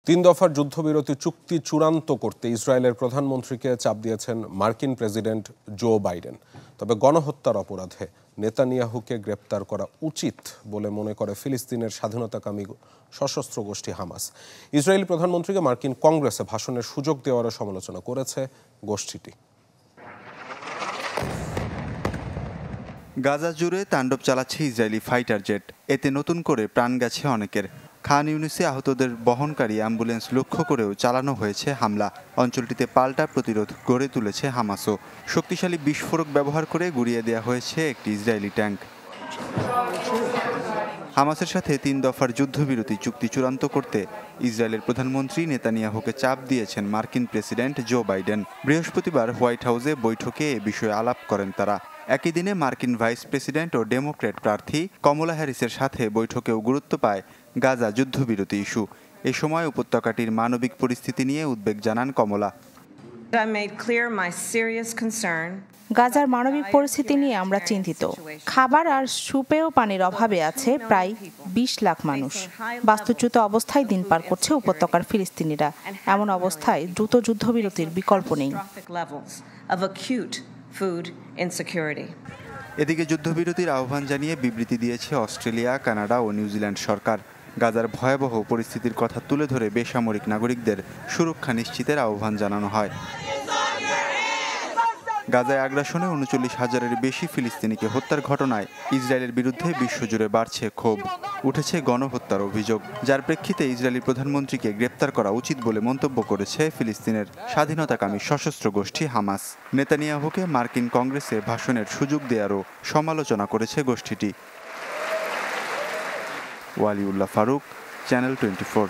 তিন দফার যুদ্ধবিরতি চুক্তি চূড়ান্ত করতে ইসরায়েলের প্রধানমন্ত্রীকে চাপ দিয়েছেন মার্কিন প্রেসিডেন্ট জো বাইডেন। তবে গণহত্যার অপরাধে নেতানিয়াহুকে গ্রেপ্তার করা উচিত বলে মনে করে ফিলিস্তিনের স্বাধীনতাকামী সশস্ত্র গোষ্ঠী হামাস। ইসরায়েলি প্রধানমন্ত্রীকে মার্কিন কংগ্রেসে ভাষণের সুযোগ দেওয়ারও সমালোচনা করেছে গোষ্ঠীটি। গাজা জুড়ে তাণ্ডব চালাচ্ছে ইসরায়েলি ফাইটার জেট। এতে নতুন করে প্রাণ গেছে অনেকের। খান ইউনিসে আহতদের বহনকারী অ্যাম্বুলেন্স লক্ষ্য করেও চালানো হয়েছে হামলা। অঞ্চলটিতে পাল্টা প্রতিরোধ গড়ে তুলেছে হামাসও। শক্তিশালী বিস্ফোরক ব্যবহার করে গুড়িয়ে দেওয়া হয়েছে একটি ইসরায়েলি ট্যাঙ্ক। হামাসের সাথে তিন দফার যুদ্ধবিরতি চুক্তি চূড়ান্ত করতে ইসরায়েলের প্রধানমন্ত্রী নেতানিয়াহুকে চাপ দিয়েছেন মার্কিন প্রেসিডেন্ট জো বাইডেন। বৃহস্পতিবার হোয়াইট হাউসে বৈঠকে এ বিষয়ে আলাপ করেন তারা। একই দিনে মার্কিন ভাইস প্রেসিডেন্ট ও ডেমোক্র্যাট প্রার্থী কমলা হ্যারিসের সাথে বৈঠকেও গুরুত্ব পায় গাজা যুদ্ধবিরতি ইস্যু। এ সময় উপত্যকাটির মানবিক পরিস্থিতি নিয়ে উদ্বেগ জানান কমলা। গাজার মানবিক পরিস্থিতি নিয়ে আমরা চিন্তিত। খাবার আর সুপেয় পানির অভাবে আছে প্রায় ২০ লাখ মানুষ। বাস্তুচ্যুত অবস্থায় দিন পার করছে উপত্যকার ফিলিস্তিনিরা। এমন অবস্থায় দ্রুত যুদ্ধবিরতির বিকল্প নেই। এদিকে যুদ্ধবিরতির আহ্বান জানিয়ে বিবৃতি দিয়েছে অস্ট্রেলিয়া, কানাডা ও নিউজিল্যান্ড সরকার। গাজার ভয়াবহ পরিস্থিতির কথা তুলে ধরে বেসামরিক নাগরিকদের সুরক্ষা নিশ্চিতের আহ্বান জানানো হয়। গাজায় আগ্রাসনে ৩৯,০০০-এর বেশি ফিলিস্তিনিকে হত্যার ঘটনায় ইসরায়েলের বিরুদ্ধে বিশ্বজুড়ে বাড়ছে ক্ষোভ। উঠেছে গণহত্যার অভিযোগ, যার প্রেক্ষিতে ইসরায়েলি প্রধানমন্ত্রীকে গ্রেপ্তার করা উচিত বলে মন্তব্য করেছে ফিলিস্তিনের স্বাধীনতাকামী সশস্ত্র গোষ্ঠী হামাস। নেতানিয়াহুকে মার্কিন কংগ্রেসে ভাষণের সুযোগ দেওয়ারও সমালোচনা করেছে গোষ্ঠীটি। ওয়ালিউল্লাহ ফারুক, চ্যানেল 24।